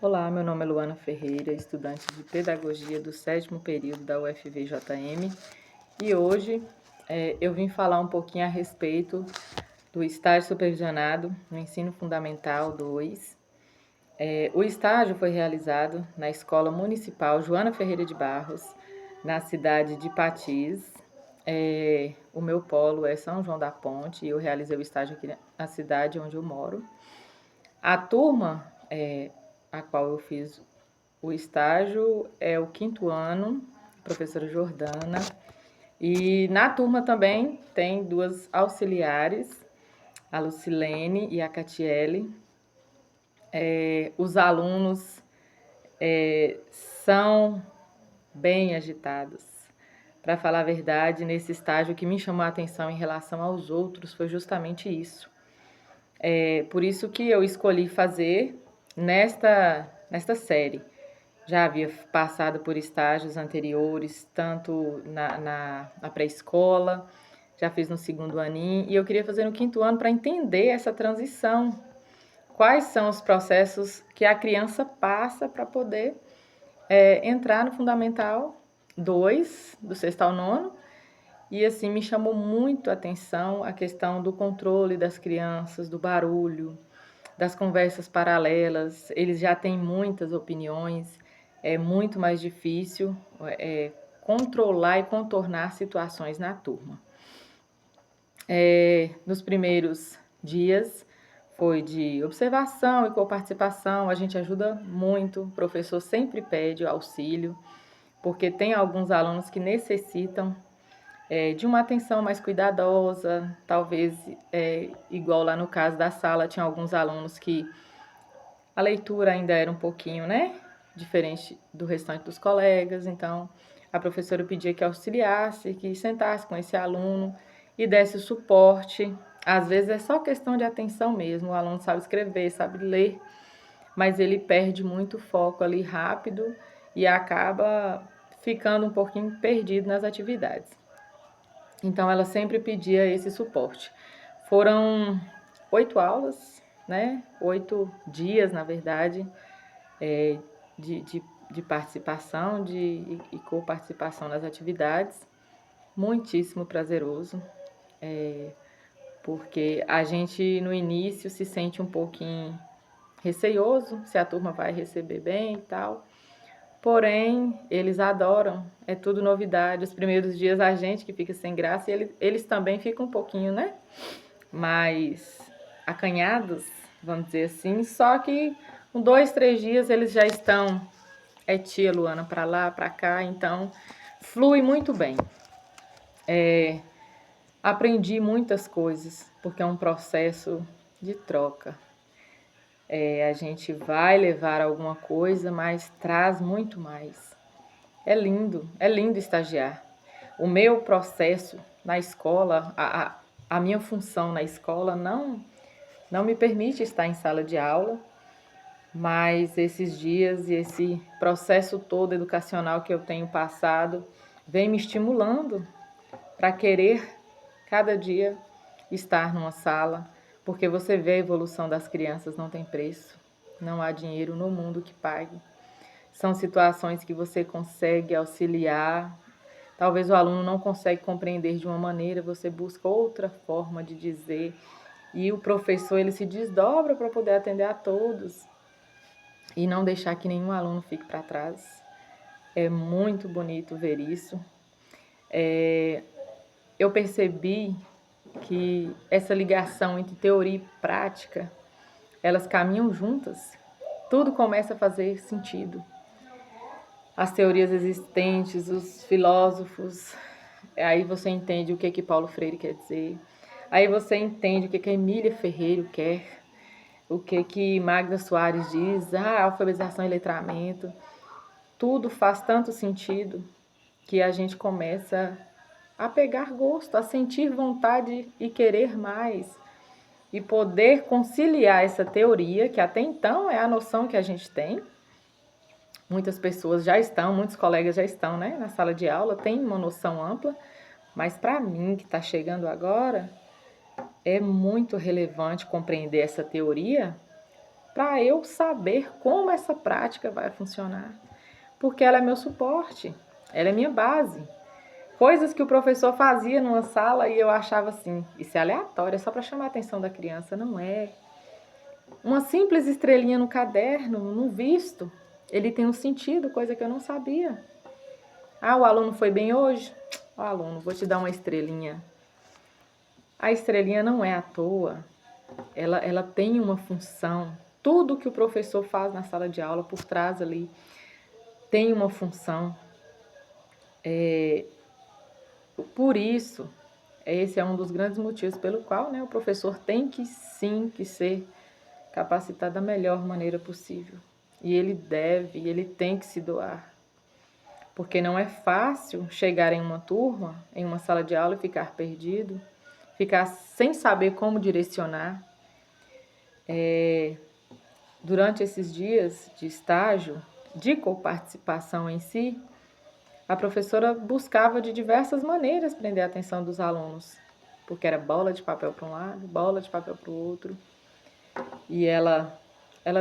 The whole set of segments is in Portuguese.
Olá, meu nome é Luana Ferreira, estudante de Pedagogia do 7º período da UFVJM, e hoje eu vim falar um pouquinho a respeito do estágio supervisionado no Ensino Fundamental 2. O estágio foi realizado na Escola Municipal Joana Ferreira de Barros, na cidade de Patis. O meu polo é São João da Ponte e eu realizei o estágio aqui na cidade onde eu moro. A turma a qual eu fiz o estágio é o 5º ano, professora Jordana, e na turma também tem duas auxiliares, a Lucilene e a Catiele. Os alunos são bem agitados. Para falar a verdade, nesse estágio, o que me chamou a atenção em relação aos outros foi justamente isso. Por isso que eu escolhi fazer nesta série. Já havia passado por estágios anteriores, tanto na pré-escola, já fiz no 2º aninho, e eu queria fazer no 5º ano para entender essa transição. Quais são os processos que a criança passa para poder entrar no Fundamental 2, do 6º ao 9º, e assim me chamou muito a atenção a questão do controle das crianças, do barulho, das conversas paralelas. Eles já têm muitas opiniões, é muito mais difícil controlar e contornar situações na turma. Nos primeiros dias foi de observação e coparticipação, a gente ajuda muito, o professor sempre pede auxílio, porque tem alguns alunos que necessitam de uma atenção mais cuidadosa, talvez igual lá no caso da sala, tinha alguns alunos que a leitura ainda era um pouquinho, diferente do restante dos colegas, então a professora pedia que auxiliasse, que sentasse com esse aluno e desse o suporte. Às vezes é só questão de atenção mesmo, o aluno sabe escrever, sabe ler, mas ele perde muito foco ali rápido e acaba ficando um pouquinho perdido nas atividades. Então ela sempre pedia esse suporte. Foram 8 aulas, 8 dias, na verdade, de participação e coparticipação nas atividades. Muitíssimo prazeroso, porque a gente no início se sente um pouquinho receioso se a turma vai receber bem e tal. Porém, eles adoram, é tudo novidade. Os primeiros dias a gente que fica sem graça e eles também ficam um pouquinho, mais acanhados, vamos dizer assim. Só que com 2, 3 dias eles já estão, tia Luana, para lá, para cá, então flui muito bem. Aprendi muitas coisas, porque é um processo de troca. A gente vai levar alguma coisa, mas traz muito mais. É lindo estagiar. O meu processo na escola, a minha função na escola não me permite estar em sala de aula, mas esses dias e esse processo todo educacional que eu tenho passado vem me estimulando para querer cada dia estar numa sala, porque você vê a evolução das crianças, não tem preço, não há dinheiro no mundo que pague. São situações que você consegue auxiliar. Talvez o aluno não consegue compreender de uma maneira, você busca outra forma de dizer. E o professor ele se desdobra para poder atender a todos e não deixar que nenhum aluno fique para trás. É muito bonito ver isso. Eu percebi que essa ligação entre teoria e prática, elas caminham juntas. Tudo começa a fazer sentido. As teorias existentes, os filósofos, aí você entende o que Paulo Freire quer dizer, aí você entende o que a Emília Ferreira quer, o que Magda Soares diz, alfabetização e letramento, tudo faz tanto sentido que a gente começa a pegar gosto, a sentir vontade e querer mais, e poder conciliar essa teoria, que até então é a noção que a gente tem. Muitas pessoas já estão, muitos colegas já estão, na sala de aula, tem uma noção ampla, mas para mim, que está chegando agora, é muito relevante compreender essa teoria para eu saber como essa prática vai funcionar, porque ela é meu suporte, ela é minha base. Coisas que o professor fazia numa sala e eu achava assim, isso é aleatório, é só para chamar a atenção da criança, não é. Uma simples estrelinha no caderno, no visto, ele tem um sentido, coisa que eu não sabia. Ah, o aluno foi bem hoje? Ó, aluno, vou te dar uma estrelinha. A estrelinha não é à toa, ela tem uma função. Tudo que o professor faz na sala de aula, por trás ali, tem uma função. Por isso, esse é um dos grandes motivos pelo qual, né, o professor tem que sim que ser capacitado da melhor maneira possível. E ele tem que se doar. Porque não é fácil chegar em uma turma, em uma sala de aula e ficar perdido, ficar sem saber como direcionar. Durante esses dias de estágio, de coparticipação em si, a professora buscava de diversas maneiras prender a atenção dos alunos, porque era bola de papel para um lado, bola de papel para o outro. E ela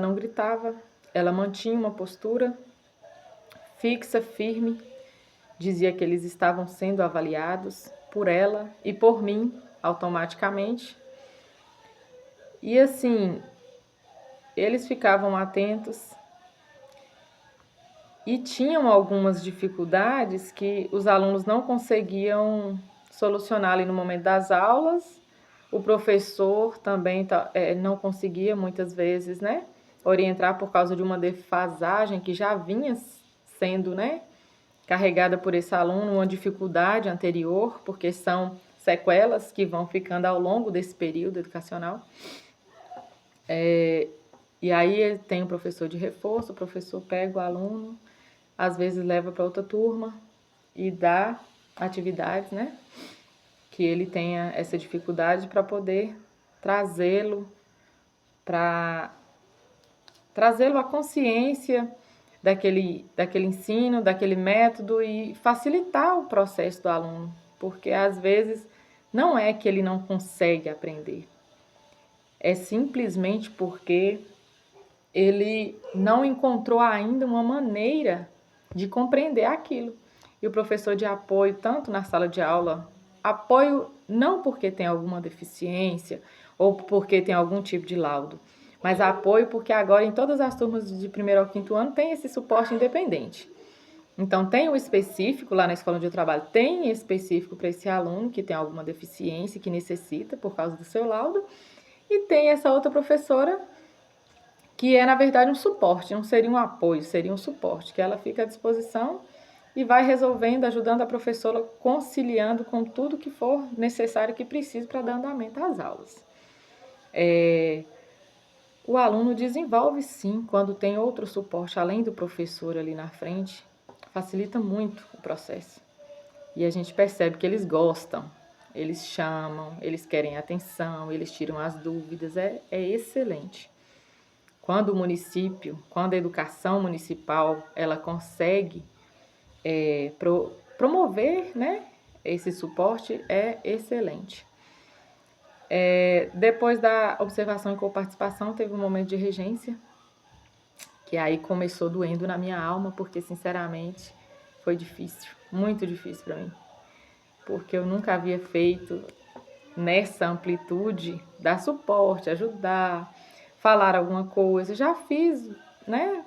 não gritava, ela mantinha uma postura fixa, firme, dizia que eles estavam sendo avaliados por ela e por mim automaticamente. E assim, eles ficavam atentos e tinham algumas dificuldades que os alunos não conseguiam solucionar ali no momento das aulas. O professor também não conseguia muitas vezes, né, orientar por causa de uma defasagem que já vinha sendo, né, carregada por esse aluno, uma dificuldade anterior, porque são sequelas que vão ficando ao longo desse período educacional. E aí tem o professor de reforço, o professor pega o aluno, às vezes leva para outra turma e dá atividades, né, que ele tenha essa dificuldade para poder trazê-lo à consciência daquele ensino, daquele método e facilitar o processo do aluno, porque às vezes não é que ele não consegue aprender, é simplesmente porque ele não encontrou ainda uma maneira de compreender aquilo. E o professor de apoio, tanto na sala de aula, apoio não porque tem alguma deficiência ou porque tem algum tipo de laudo, mas apoio porque agora em todas as turmas de 1º ao 5º ano tem esse suporte independente. Então tem o específico lá na escola onde eu trabalho, tem específico para esse aluno que tem alguma deficiência, que necessita por causa do seu laudo, e tem essa outra professora que é, na verdade, um suporte, não seria um apoio, seria um suporte, que ela fica à disposição e vai resolvendo, ajudando a professora, conciliando com tudo que for necessário, que precise para dar andamento às aulas. O aluno desenvolve sim, quando tem outro suporte, além do professor ali na frente, facilita muito o processo. E a gente percebe que eles gostam, eles chamam, eles querem atenção, eles tiram as dúvidas, é excelente. Quando o município, quando a educação municipal, ela consegue promover, né, esse suporte, é excelente. Depois da observação e coparticipação, teve um momento de regência, que aí começou doendo na minha alma, porque, sinceramente, foi difícil, muito difícil para mim. Porque eu nunca havia feito nessa amplitude, dar suporte, ajudar, falar alguma coisa. Já fiz, né?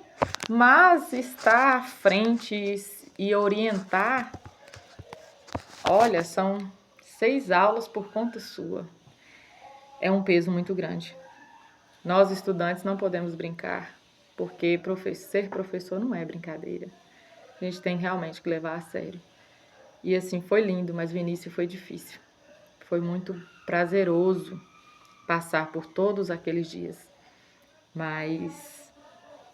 Mas estar à frente e orientar, olha, são 6 aulas por conta sua. É um peso muito grande. Nós, estudantes, não podemos brincar, porque ser professor não é brincadeira. A gente tem realmente que levar a sério. E assim, foi lindo, mas o início foi difícil. Foi muito prazeroso passar por todos aqueles dias, mas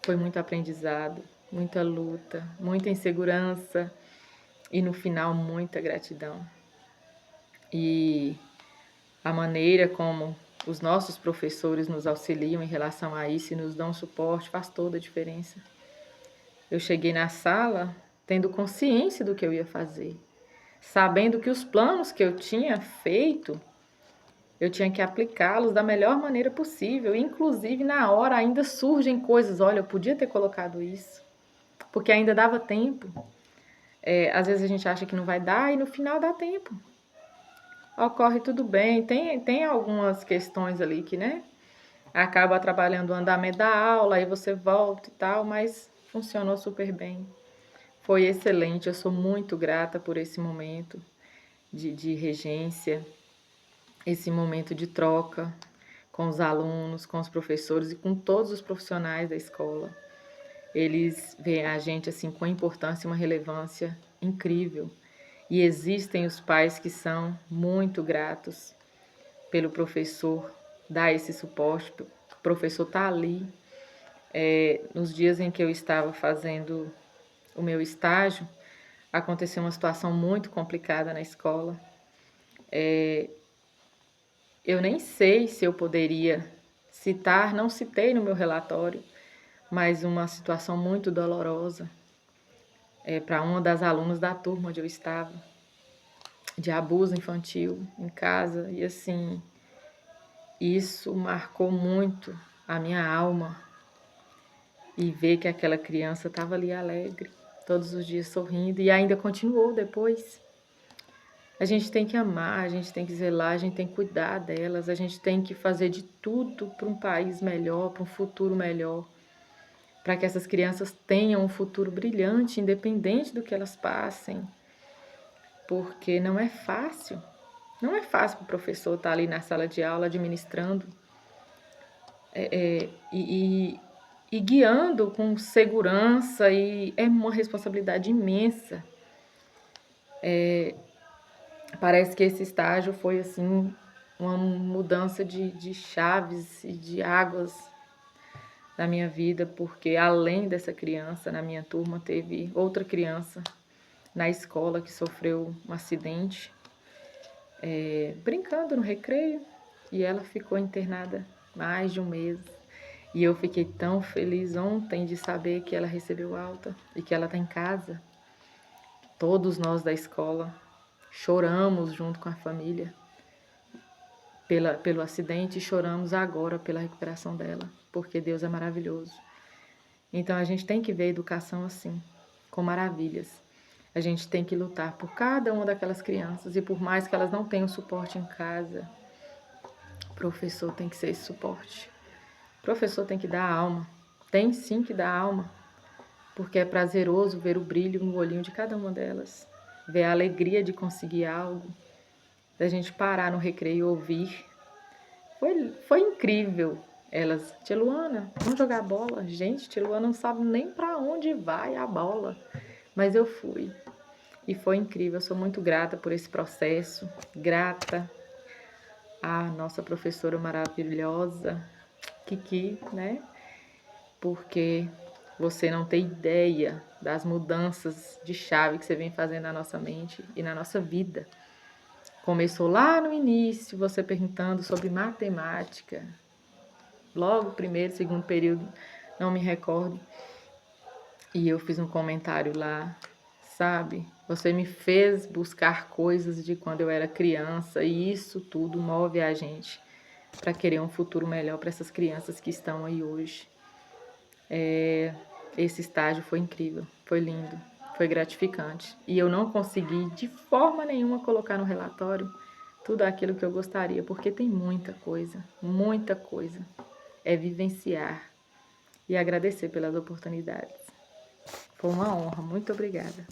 foi muito aprendizado, muita luta, muita insegurança e no final muita gratidão. E a maneira como os nossos professores nos auxiliam em relação a isso e nos dão suporte faz toda a diferença. Eu cheguei na sala tendo consciência do que eu ia fazer, sabendo que os planos que eu tinha feito eu tinha que aplicá-los da melhor maneira possível. Inclusive, na hora ainda surgem coisas. Olha, eu podia ter colocado isso, porque ainda dava tempo. Às vezes a gente acha que não vai dar e no final dá tempo. Ocorre tudo bem. Tem algumas questões ali que, né, acaba atrapalhando o andamento da aula, aí você volta e tal, mas funcionou super bem. Foi excelente, eu sou muito grata por esse momento de regência, esse momento de troca com os alunos, com os professores e com todos os profissionais da escola. Eles veem a gente assim com importância e uma relevância incrível. E existem os pais que são muito gratos pelo professor dar esse suporte. O professor está ali. Nos dias em que eu estava fazendo o meu estágio, aconteceu uma situação muito complicada na escola. Eu nem sei se eu poderia citar, não citei no meu relatório, mas uma situação muito dolorosa para uma das alunas da turma onde eu estava, de abuso infantil em casa. E assim, isso marcou muito a minha alma. E ver que aquela criança estava ali alegre, todos os dias sorrindo, e ainda continuou depois. A gente tem que amar, a gente tem que zelar, a gente tem que cuidar delas, a gente tem que fazer de tudo para um país melhor, para um futuro melhor, para que essas crianças tenham um futuro brilhante, independente do que elas passem, porque não é fácil. Não é fácil para o professor estar ali na sala de aula administrando e guiando com segurança, e é uma responsabilidade imensa. Parece que esse estágio foi assim uma mudança de chaves e de águas na minha vida, porque além dessa criança, na minha turma, teve outra criança na escola que sofreu um acidente, brincando no recreio, e ela ficou internada mais de um mês. E eu fiquei tão feliz ontem de saber que ela recebeu alta e que ela está em casa. Todos nós da escola choramos junto com a família pelo acidente e choramos agora pela recuperação dela, porque Deus é maravilhoso. Então a gente tem que ver a educação assim, com maravilhas. A gente tem que lutar por cada uma daquelas crianças, e por mais que elas não tenham suporte em casa, o professor tem que ser esse suporte. O professor tem que dar alma, tem sim que dar alma, porque é prazeroso ver o brilho no olhinho de cada uma delas, ver a alegria de conseguir algo, da gente parar no recreio e ouvir. Foi incrível. Elas, tia Luana, vamos jogar bola? Gente, tia Luana não sabe nem para onde vai a bola, mas eu fui. E foi incrível, eu sou muito grata por esse processo, grata à nossa professora maravilhosa, Kiki, né? Porque você não tem ideia das mudanças de chave que você vem fazendo na nossa mente e na nossa vida. Começou lá no início, você perguntando sobre matemática, logo primeiro, segundo período, não me recordo, e eu fiz um comentário lá, sabe? Você me fez buscar coisas de quando eu era criança, e isso tudo move a gente para querer um futuro melhor para essas crianças que estão aí hoje. Esse estágio foi incrível, foi lindo, foi gratificante. E eu não consegui de forma nenhuma colocar no relatório tudo aquilo que eu gostaria, porque tem muita coisa, muita coisa. É vivenciar e agradecer pelas oportunidades. Foi uma honra, muito obrigada.